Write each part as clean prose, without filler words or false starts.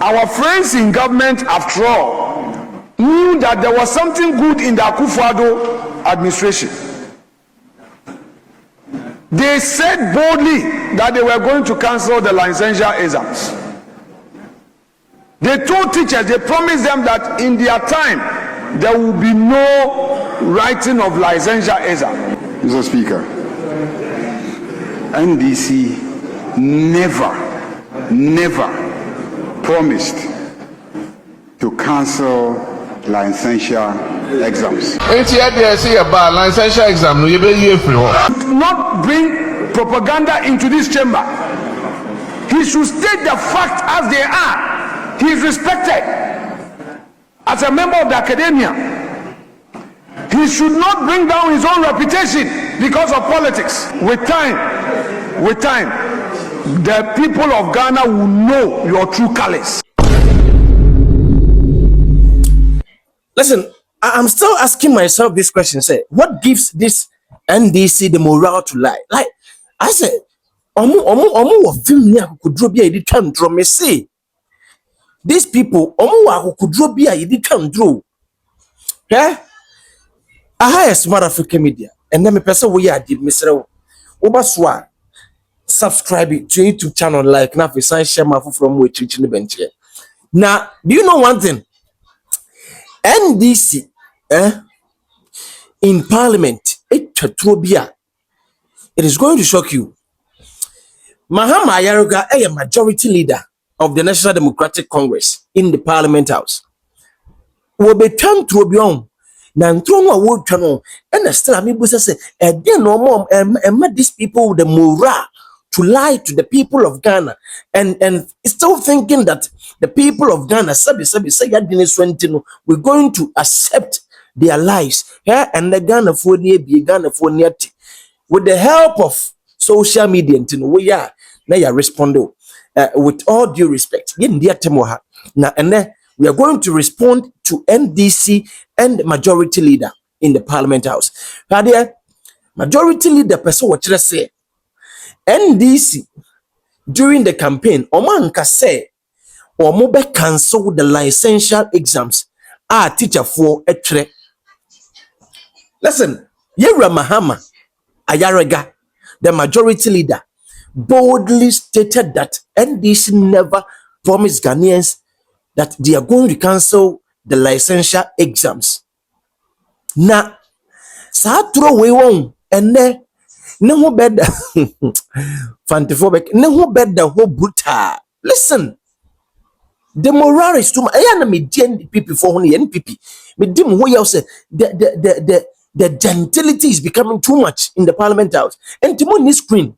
Our friends in government, after all, knew that there was something good in the Akufo-Addo administration. They said boldly that they were going to cancel the licential exams. They told teachers, they promised them that in their time, there will be no writing of licential exam. Mr. Speaker, NDC never promised to cancel licential exams. Not bring propaganda into this chamber. He should state the facts as they are. He is respected as a member of the academia. He should not bring down his own reputation because of politics. With time, the people of Ghana will know your true colors. Listen, I'm still asking myself this question. Say, what gives this NDC the morale to lie? Like I said, omu film ni akukudro bia yedi twa ndro me say. These people, omu akukudro bia yedi twa ndro. Yeah? I hire Smart African Media, and then me person we are did Mr. Obaswa. Subscribe to YouTube channel like na fi san share my from we teaching the bench here. Now, do you know one thing? NDC in Parliament, it is going to shock you. Mahama Ayariga, a majority leader of the National Democratic Congress in the Parliament House, will be turned to be Nantonwa would channel and still Amibusa say, again, no more, and met these people with the morale to lie to the people of Ghana and still thinking that the people of Ghana we're going to accept their lives here and the Ghana for with the help of social media. We are now responding with all due respect. Now and then we are going to respond to NDC and majority leader in the Parliament House. Majority leader person what you say NDC during the campaign omanka say omo be cancel the licential exams teacher for etre. Listen, Yera Mahama Ayariga, the majority leader, boldly stated that NDC never promised Ghanaians that they are going to cancel the licential exams. Na sa throw we won and then no better fantophobic, no better whole brutal. Listen, the morale is too much. I am me NPP for only NPP. Me dim who you say the gentility is becoming too much in the Parliament House. And to money screen,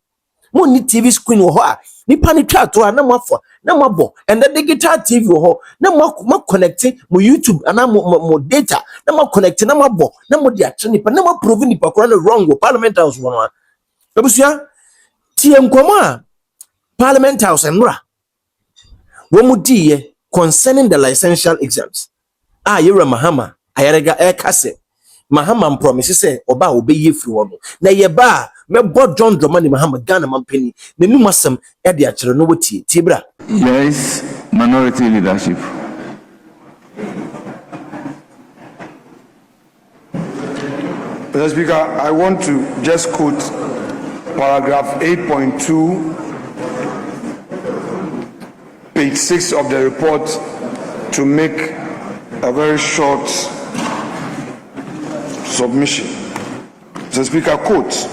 money TV screen or ni panichat to na mafo na mabo and the digital TV ho na mo connecting mo YouTube and mo data na mo connect na mabo na mo dia treni pa na mo prove ni pa wrong go Parliament House one. Ebusia tie nkoma Parliament House enra wo mu die concerning the licential exams. Yera Mahama Ayariga kase Mahama promise say oba obeyi free one na ye ba me bod John Dramani Mahama Ghana mampeni na nu masam e de akere no woti tibra. There is minority leadership. Mr. Speaker, I want to just quote paragraph 8.2, page 6 of the report to make a very short submission. Mr. Speaker, quote,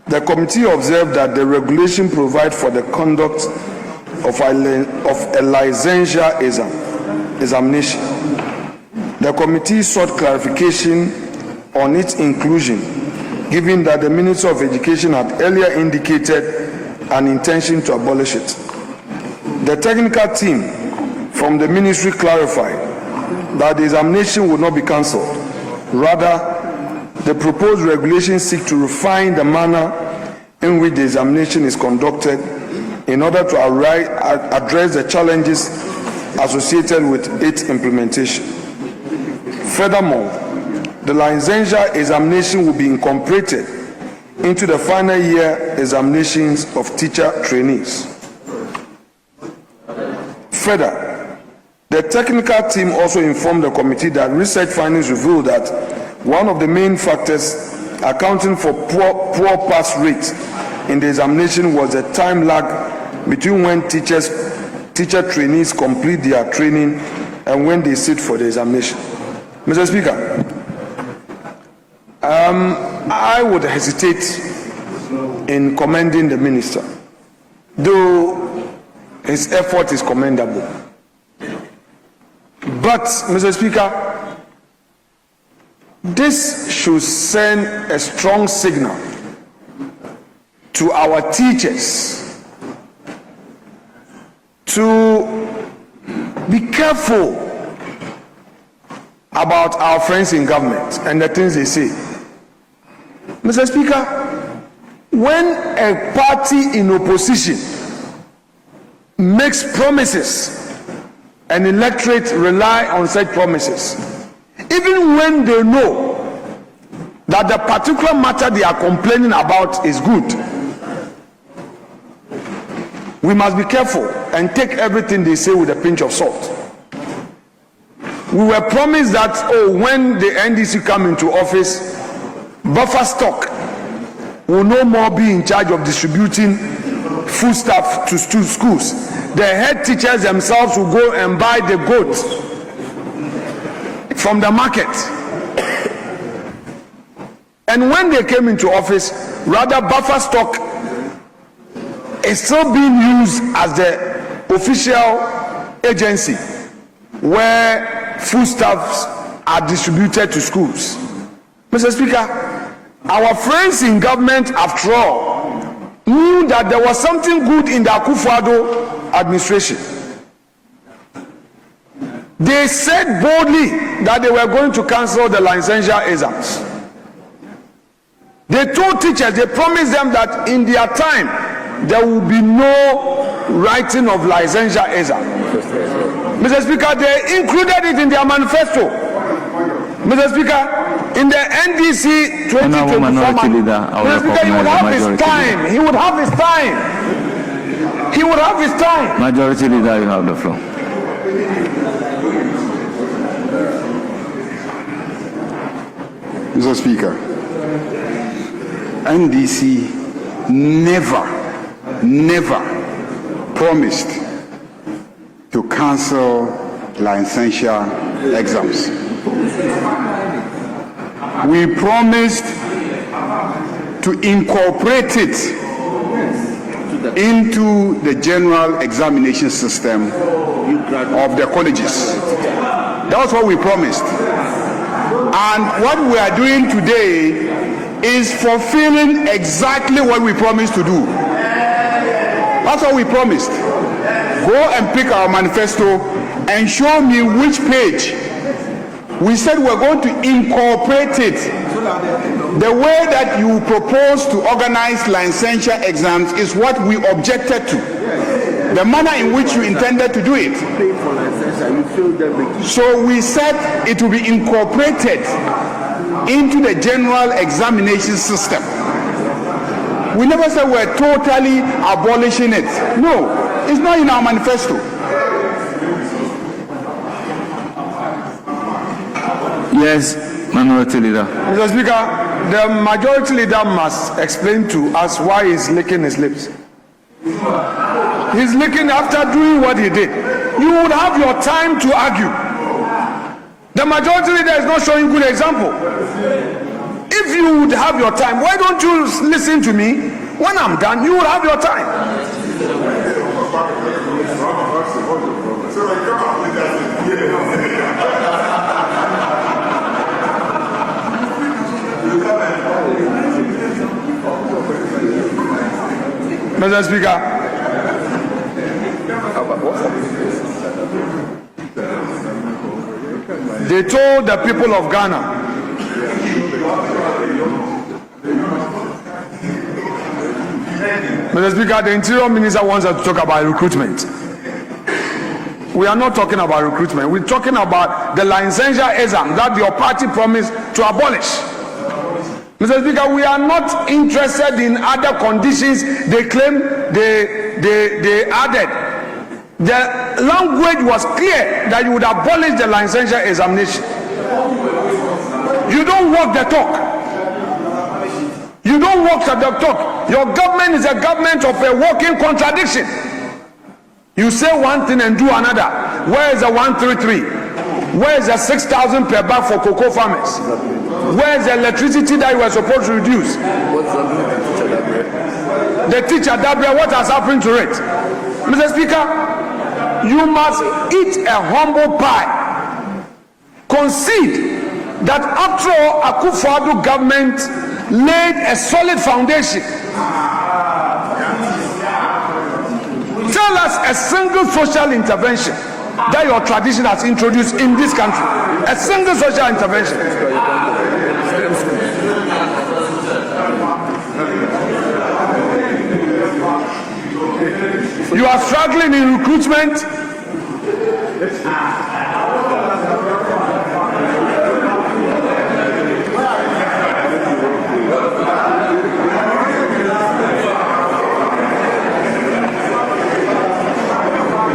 the committee observed that the regulation provides for the conduct of a licential examination. The committee sought clarification on its inclusion, given that the Minister of Education had earlier indicated an intention to abolish it. The technical team from the ministry clarified that the examination would not be cancelled. Rather, the proposed regulations seek to refine the manner in which the examination is conducted in order to address the challenges associated with its implementation. Furthermore, the licential examination will be incorporated into the final year examinations of teacher trainees. Further, The technical team also informed the committee that research findings revealed that one of the main factors accounting for poor pass rates in the examination was the time lag between when teacher trainees complete their training and when they sit for the examination. Mr. Speaker, I would hesitate in commending the minister, though his effort is commendable. But, Mr. Speaker, this should send a strong signal to our teachers to be careful about our friends in government and the things they say. Mr. Speaker, when a party in opposition makes promises, an electorate rely on such promises, even when they know that the particular matter they are complaining about is good. We must be careful and take everything they say with a pinch of salt. We were promised that, when the NDC come into office, buffer stock will no more be in charge of distributing foodstuff to schools. The head teachers themselves will go and buy the goat from the market. And when they came into office, rather buffer stock is still being used as the official agency where foodstuffs are distributed to schools. Mr. Speaker, our friends in government, after all, knew that there was something good in the Akufo-Addo administration. They said boldly that they were going to cancel the licential exams. They told teachers, they promised them that in their time there will be no writing of licential exam. Mr. Speaker, they included it in their manifesto. Mr. Speaker, in the NDC 2024 Mr. Speaker, he would have his time. He would have his time. He would have his time. Majority Leader, you have the floor. Mr. Speaker, NDC never promised to cancel licential exams. We promised to incorporate it into the general examination system of the colleges. That's what we promised. And what we are doing today is fulfilling exactly what we promised to do. That's what we promised. Go and pick our manifesto and show me which page. We said we're going to incorporate it. The way that you propose to organize licentiate exams is what we objected to. The manner in which you intended to do it. So we said it will be incorporated into the general examination system. We never said we're totally abolishing it. No, it's not in our manifesto. Yes, Minority Leader. Mr. Speaker, the Majority Leader must explain to us why he's licking his lips. He's licking after doing what he did. You would have your time to argue. The Majority Leader is not showing good example. If you would have your time, why don't you listen to me? When I'm done, you will have your time. Mr. Speaker, they told the people of Ghana Mr. Speaker, the Interior Minister wants us to talk about recruitment. We are not talking about recruitment. We're talking about the licential exam that your party promised to abolish. Mr. Speaker, we are not interested in other conditions they claim they added The language was clear that you would abolish the licential examination. You don't walk the talk. You don't walk the talk. Your government is a government of a walking contradiction. You say one thing and do another. Where is the 133? Where is the 6,000 per bag for cocoa farmers? Where is the electricity that you were supposed to reduce? The teacher Dabria, what has happened to it? Mr. Speaker, you must eat a humble pie. Concede that after all, Akufo-Addo government laid a solid foundation. Tell us a single social intervention that your tradition has introduced in this country. A single social intervention. You are struggling in recruitment.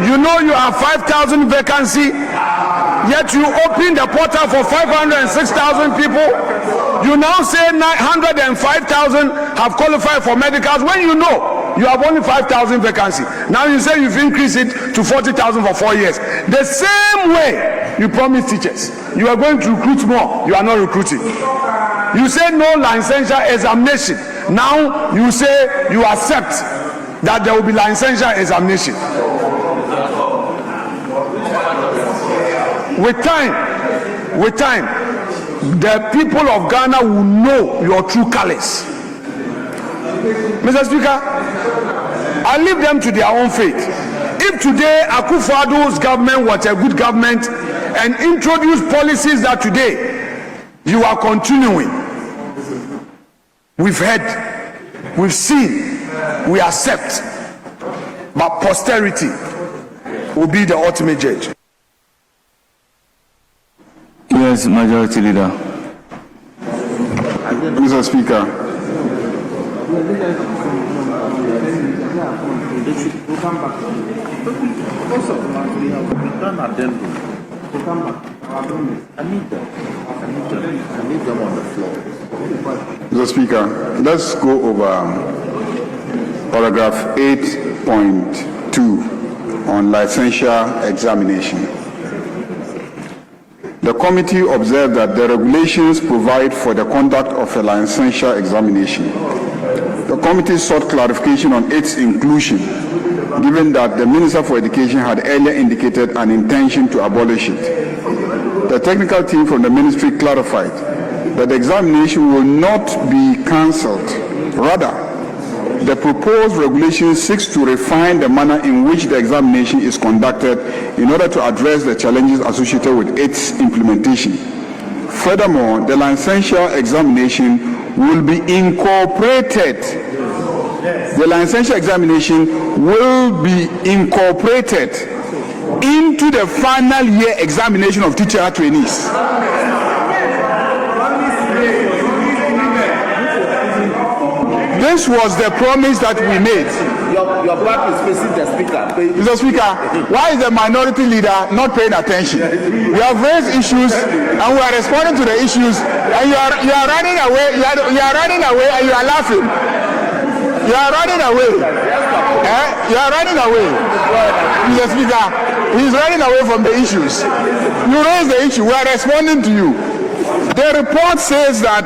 You know you have 5,000 vacancy, yet you open the portal for 506,000 people. You now say 905,000 have qualified for medicals when you know you have only 5,000 vacancy. Now you say you've increased it to 40,000 for 4 years. The same way you promised teachers, you are going to recruit more, you are not recruiting. You say no licential examination. Now you say you accept that there will be licential examination. With time, the people of Ghana will know your true colors. Mr. Speaker, I leave them to their own fate. If today Akufo-Addo's government was a good government and introduced policies that today you are continuing, we've heard, we've seen, we accept, but posterity will be the ultimate judge. Yes, Majority Leader. Mr. Speaker, Mr. Speaker, let's go over paragraph 8.2 on licential examination. The committee observed that the regulations provide for the conduct of a licential examination. The committee sought clarification on its inclusion, given that the Minister for Education had earlier indicated an intention to abolish it. The technical team from the ministry clarified that the examination will not be cancelled. Rather, the proposed regulation seeks to refine the manner in which the examination is conducted in order to address the challenges associated with its implementation. Furthermore, the licential examination will be incorporated. The licential examination will be incorporated into the final year examination of teacher trainees. This was the promise that we made. Your back is facing the speaker. Mr. Speaker, why is the minority leader not paying attention? We have raised issues and we are responding to the issues, and you are running away. You are running away and you are laughing. You are running away. You are running away. Mr. Speaker, he is running away from the issues. You raise the issue. We are responding to you. The report says that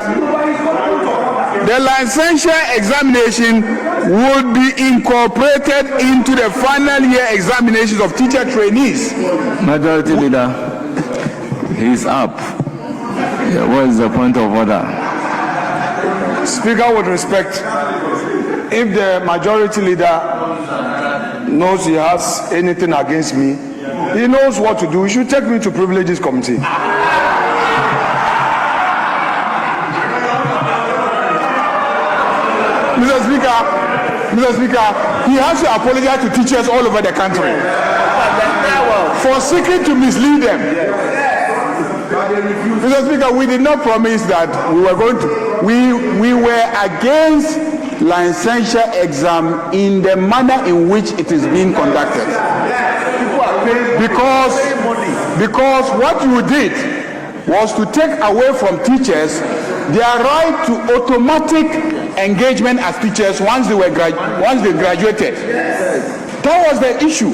the licential examination would be incorporated into the final year examinations of teacher trainees. Majority Leader, he's up. Yeah, what is the point of order? Speaker, with respect, if the majority leader knows he has anything against me, he knows what to do. He should take me to privileges committee. Mr. Speaker, he has to apologize to teachers all over the country for seeking to mislead them. Mr. Speaker, we did not promise that we were going to. We were against licential exam in the manner in which it is being conducted. Because what you did was to take away from teachers their right to automatic engagement as teachers once they graduated. That was the issue.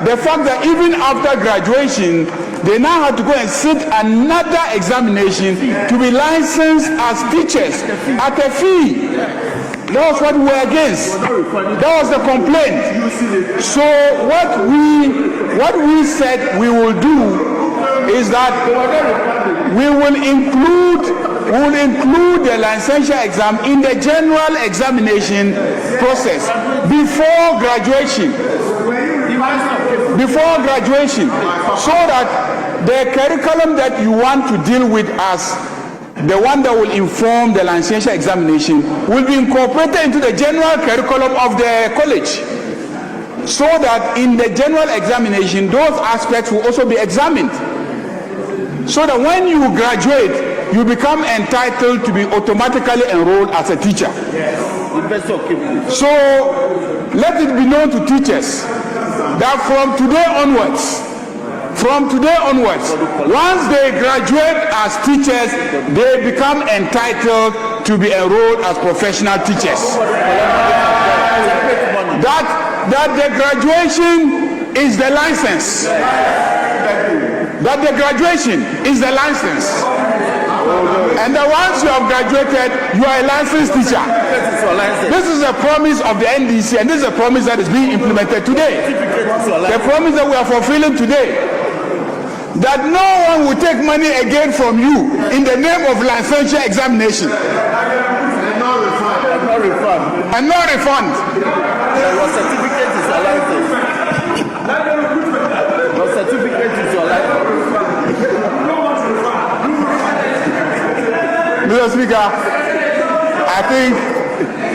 The fact that even after graduation, they now have to go and sit another examination to be licensed as teachers at a fee. That was what we were against. That was the complaint. So what we said we will do is that we will include the licential exam in the general examination process before graduation. So that the curriculum that you want to deal with as the one that will inform the licential examination will be incorporated into the general curriculum of the college, so that in the general examination those aspects will also be examined, so that when you graduate you become entitled to be automatically enrolled as a teacher. So let it be known to teachers that from today onwards, once they graduate as teachers, they become entitled to be enrolled as professional teachers. That the graduation is the license. And that once you have graduated, you are a licensed teacher. This is a promise of the NDC, and this is a promise that is being implemented today. The promise that we are fulfilling today, that no one will take money again from you in the name of licensure examination. And no refund. Your certificate is your license. Your certificate is your license. Mr. Speaker, I think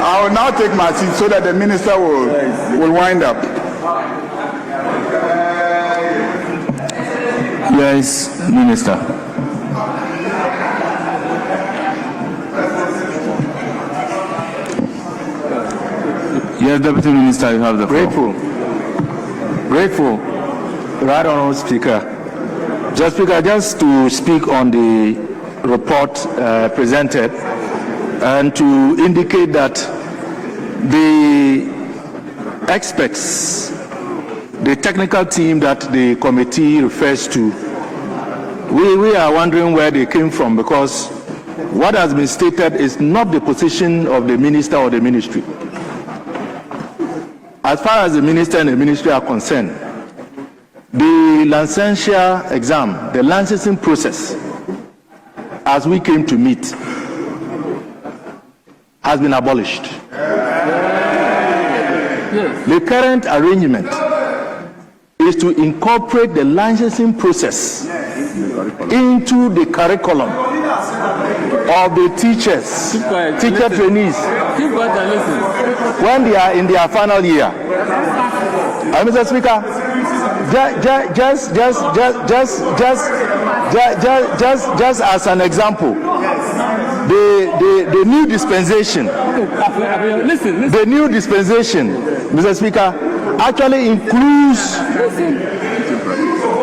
I will now take my seat so that the minister will wind up. Yes, Minister. Yes, Deputy Minister, you have the floor. Grateful, Right Honourable Speaker. Just to speak on the report presented and to indicate that the experts, the technical team that the committee refers to, we are wondering where they came from, because what has been stated is not the position of the minister or the ministry. As far as the minister and the ministry are concerned, the licential exam, the licensing process, as we came to meet, has been abolished. Yes. The current arrangement is to incorporate the licensing process into the curriculum of the teachers, teacher trainees, when they are in their final year. Mr. Speaker, just as an example, the new dispensation, Mr. Speaker, actually includes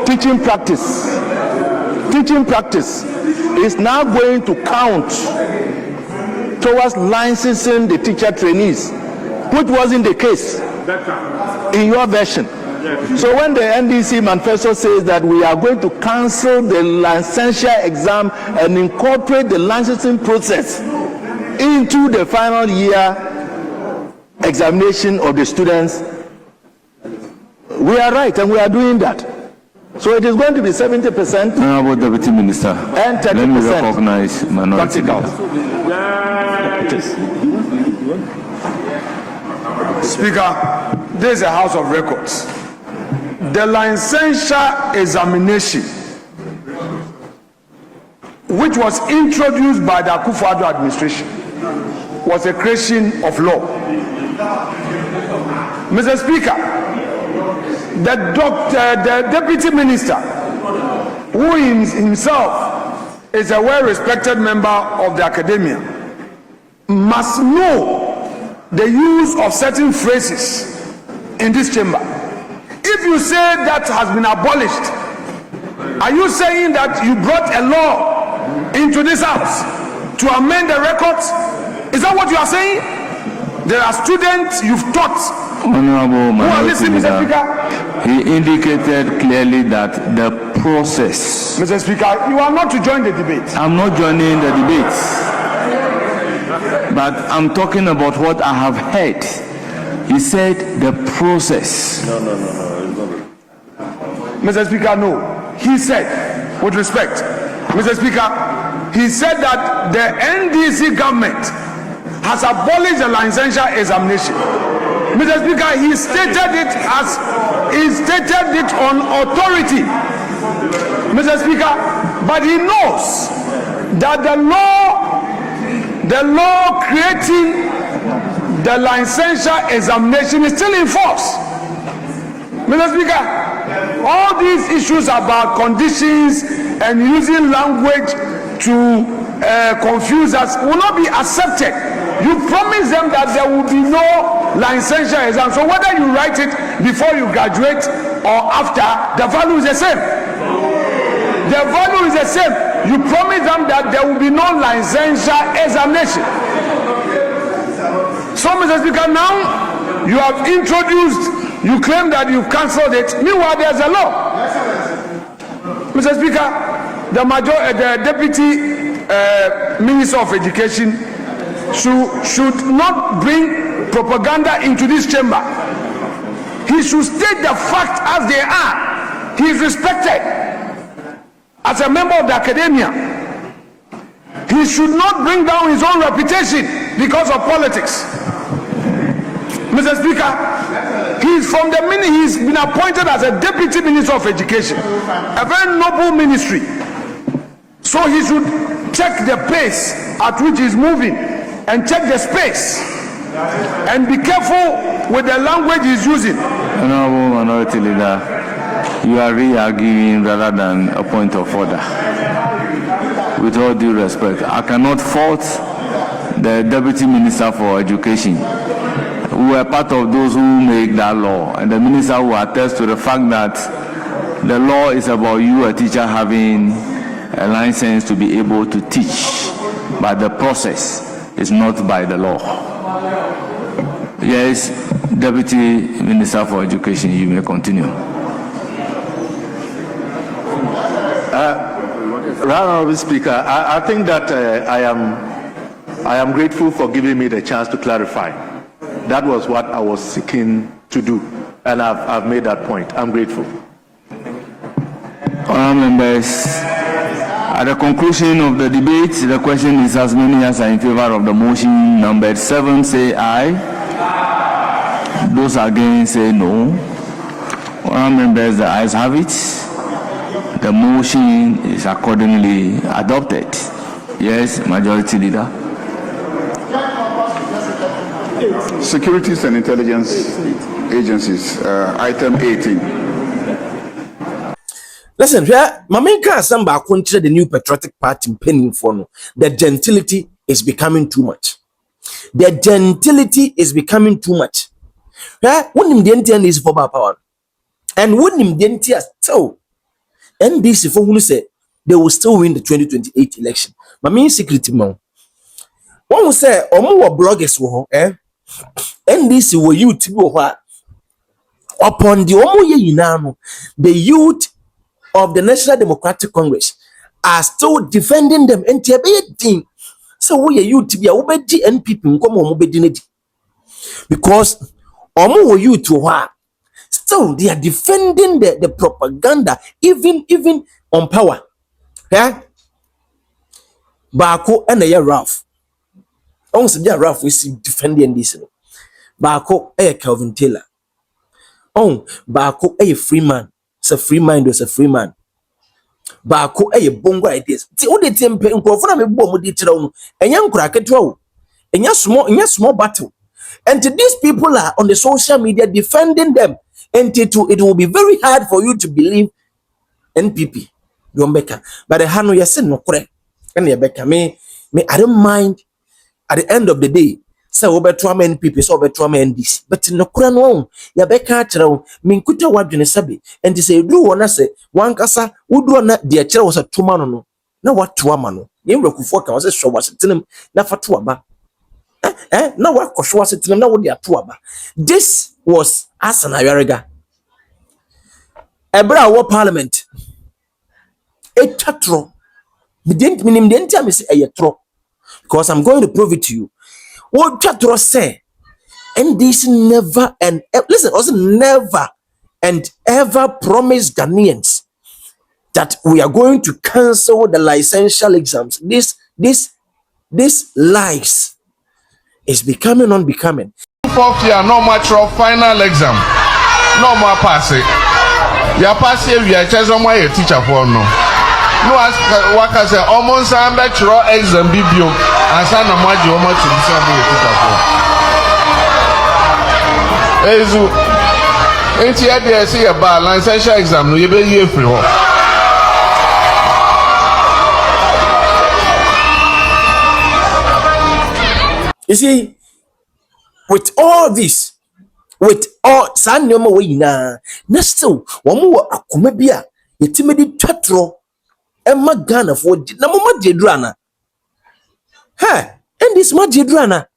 teaching practice. Teaching practice is now going to count towards licensing the teacher trainees, which wasn't the case in your version. So when the NDC manifesto says that we are going to cancel the licential exam and incorporate the licensing process into the final year examination of the students, we are right and we are doing that. So it is going to be 70%. Honourable Deputy Minister, and 30%. Let me recognize minority leader. Speaker, this is a House of Records. The licential examination, which was introduced by the Akufo-Addo administration, was a creation of law. Mr. Speaker, the deputy minister, who himself is a well-respected member of the academia, must know the use of certain phrases in this chamber. If you say that has been abolished, are you saying that you brought a law into this house to amend the records? Is that what you are saying? There are students you've taught Honorable who are listening, Mr. Leader, Speaker. he indicated clearly that the process. Mr. Speaker, you are not to join the debate. I'm not joining the debates, but I'm talking about what I have heard. He said the process. Mr. Speaker, no. He said, with respect, Mr. Speaker, he said that the NDC government has abolished the licential examination. Mr. Speaker, he stated it on authority, Mr. Speaker, but he knows that the law creating the licential examination is still in force. Mr. Speaker, all these issues about conditions and using language to confuse us will not be accepted. You promise them that there will be no licential exam. So whether you write it before you graduate or after, the value is the same. The value is the same. You promise them that there will be no licential examination. So, Mr. Speaker, now you have introduced, you claim that you've cancelled it. Meanwhile, there's a law. Mr. Speaker, the Deputy Minister of Education should not bring propaganda into this chamber. He should state the facts as they are. He is respected as a member of the academia. He should not bring down his own reputation because of politics. Mr. Speaker, he's been appointed as a Deputy Minister of Education, a very noble ministry. So he should check the pace at which he's moving and check the space and be careful with the language he's using. Honorable Minority Leader, you are re-arguing rather than a point of order. With all due respect, I cannot fault the Deputy Minister for Education. We were part of those who make that law, and the minister will attest to the fact that the law is about you, a teacher, having a license to be able to teach, but the process is not by the law. Yes, Deputy Minister for Education, you may continue. Honorable Speaker, I think that I am grateful for giving me the chance to clarify. That was what I was seeking to do, and I've made that point. I'm grateful. Honourable members, at the conclusion of the debate, the question is as many as are in favor of the motion numbered 7 say aye. Those against say no. Honourable members, the ayes have it. The motion is accordingly adopted. Yes, Majority Leader. Securities and Intelligence Agencies, item 18. Listen, here, Mamenka Asamba consider the new patriotic party penning for no. The gentility is becoming too much. The gentility is becoming too much. Yeah, when him the is for power, and when him the still NDC for who say they will still win the 2028 election. My main secret man. One will say, Omo bloggers wo NDC were you to go upon the Omo ye the youth of the National Democratic Congress are still defending them and team. So we are you to be a obedi NPP because Omo you to still they are defending the propaganda even on power. Yeah? Bako and a Ralph. Once a Ralph is defending this. Bako a Calvin Taylor. Oh, Bako a free man. It's a free mind, was a free man. Bako a bongo ideas. The only temper in Crawford me bomb with it on a young crack at all. And yes, small battle. And these people are on the social media defending them. And it will be very hard for you to believe NPP. But the Hano Yasin no correct. And Rebecca me I don't mind at the end of the day. sɛ wobɛtoa ma NPP sɛ wobɛtoa ma NDC but nokora no yɛbɛka akyerɛ wo menkuta w'adwene sɛbe ɛnti sɛ ɛduru hɔ na sɛ wankasa woduro na deɛ kyerɛ wo sɛ toma no na watoa ma no yɛwurakufoɔ ka wɔ sɛ hwɛ w'asetenam na fa to aba na wakɔhwɛ w'asetenam na wode ato aba. This was Asan Ayariga ɛberɛ a wɔ parliament ɛtwa torɔ menim deɛ nti a mesi ɛyɛ torɔ because I'm going to prove it to you. What Chatro say, NDC never and listen, also never and ever promised Ghanaians that we are going to cancel the licential exams. This lies is becoming unbecoming. Fourth year, no more final exam, no more passing. You pass here, you are just on my teacher for no. No ask what I say, almost I'm bet your exam bibio and son of my you much to the same teacher for. Ain't yet there see about licential exam, no you be here free. You see, with all this, with all San Nemo Wina, Nesto, one more Akumabia, Yetimidi Tatro. Emma Ghana for na mama jedrana. And this ma jedrana.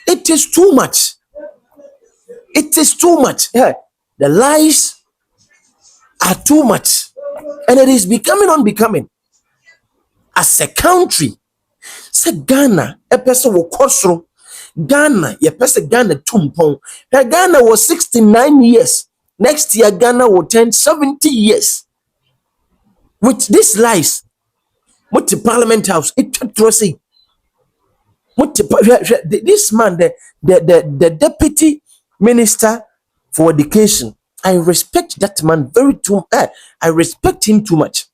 It is too much. It is too much. The lies are too much. And it is becoming unbecoming. As a country, say Ghana, a person will kosro. Ghana, ye person Ghana tumpong. Ghana was 69 years. Next year, Ghana will turn 70 years. With these lies, what the Parliament House, this man, the Deputy Minister for Education, I respect that man I respect him too much.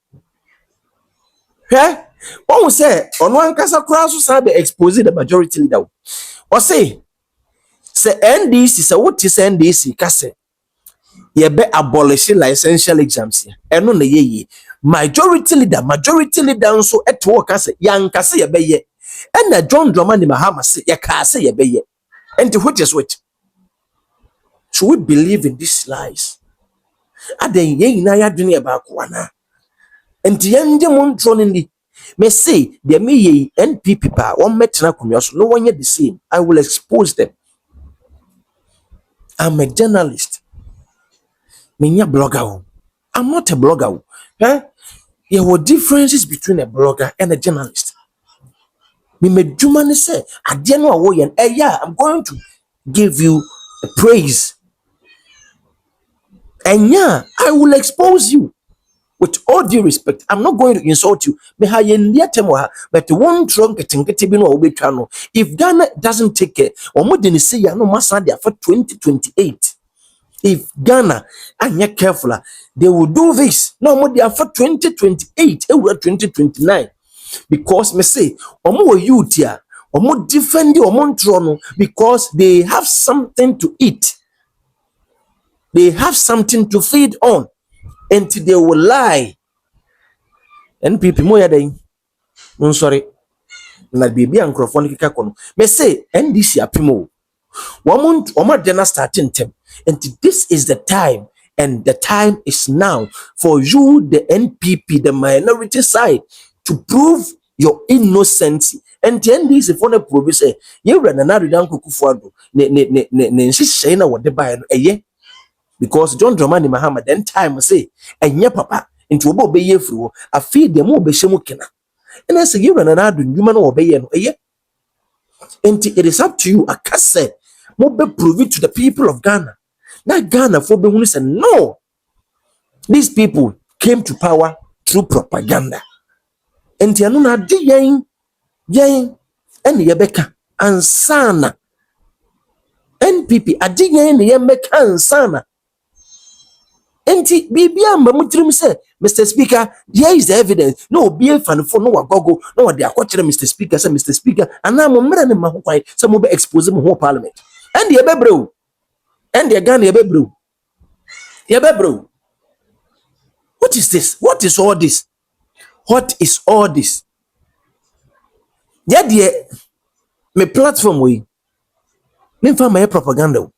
One will say, on one case, across expose the majority leader. Or say NDC, say what is NDC? Kase, ye be abolishing licential exams here. Eno na ye. Majority leader nso at work as young kase ye be ye. And John Dramani Mahama say ye kase ye be ye. And which is which? Should we believe in these lies? Aden ye na ya dwene ba kwana. And yende mon tronindi. Me say de me ye NPP pa one metna kumya so no one yet the same. I will expose them. I'm a journalist. Minya blogger. I'm not a blogger. There were differences between a blogger and a journalist. Me medjumani say, adiano awoyen. Yeah, I'm going to give you a praise. And yeah, I will expose you. With all due respect, I'm not going to insult you. But one trunk if Ghana doesn't take care, or more than say no master for 2028. If Ghana are not careful, they will do this. No more they are for 2028, 2029. Because me say, more youth here, more defend you, trono, because they have something to eat. They have something to feed on. And they will lie. And people more than sorry. Like baby and microphone kika me say NDC apimo. Woman dena starting them. And this is the time. And the time is now for you, the NPP, the minority side, to prove your innocence. And the NDC for the province, you run another down kukufuado. Ne shayna what they buy because John Dramani Mahama then time say enya papa into obo be ye free a feed them be shemu kena. And I say you run another human obey no and it is up to you. I can say mo be prove it to the people of Ghana. Now Ghana for be who say no. These people came to power through propaganda. And you know di yen and yebeka ansana NPP adi yen yebeka ansana. Enti bibia mbamutrim say Mr. Speaker, here is the evidence. No be fan for no wagogo no they are watching Mr. Speaker say Mr. Speaker and na mo mra ne maho kwai say mo be expose mo whole parliament. And the ebebro and the Ghana ebebro. What is this? What is all this? What is all this? Yeah, dear, me platform we Me for my propaganda.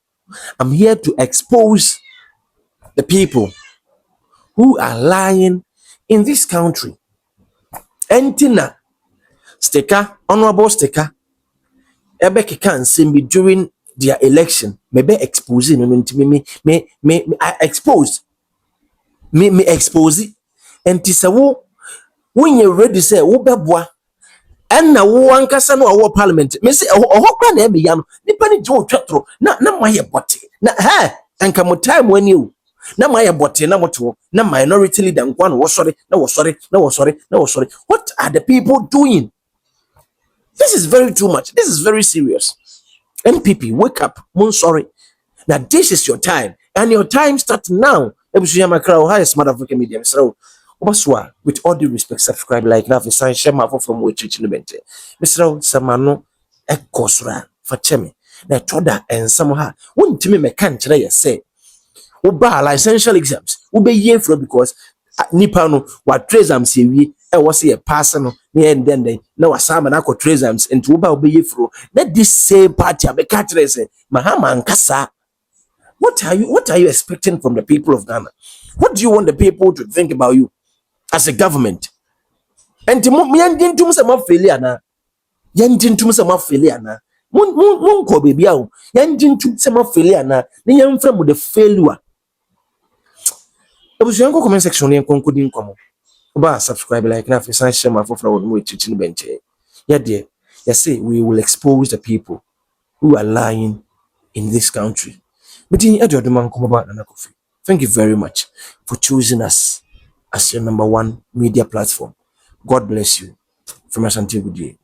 I'm here to expose the people who are lying in this country. Entina sticker, honorable sticker, ebe keka nsem bi during their election. Maybe exposing no ntimi me I expose. Me expose. Enti se wo when you ready say wo beboa enna wo ankasa no wo parliament me say oho kwa na eme ya no nipa ni jo twetro na maye bote na enka mo time wani o na maye bote na moto na minority leader nkwa no wo sori what are the people doing? This is very too much. This is very serious. NPP, wake up. Mon sorry. Now this is your time. And your time starts now. Ebusuyama crowd, highest motherfucking medium. So Obaswa, with all due respect, subscribe, like, now, sign, share my phone from which you bente. Mr. Samano, Ekosra, Fachemi. Na choda and somehow, wouldn't me me can't say. Uba licential exams. Ube yen from because nipa no what trace am say we was a person near and then no asama na ko trace am into uba ube fro. Let this same party be catch say Mahama and Kasa. What are you expecting from the people of Ghana? What do you want the people to think about you as a government? And me yandintum se ma failure na. Yandintum se ma failure na. Mun ko baby awo. Yandintum se ma failure na. Ni yamfra mu the failure. Ebusuyanko comment section ni konkodi nkomo. Oba subscribe, like, na fi share my phone from which you bente. Yeah dear. You say we will expose the people who are lying in this country. Thank you very much for choosing us as your number one media platform. God bless you. From us until good day.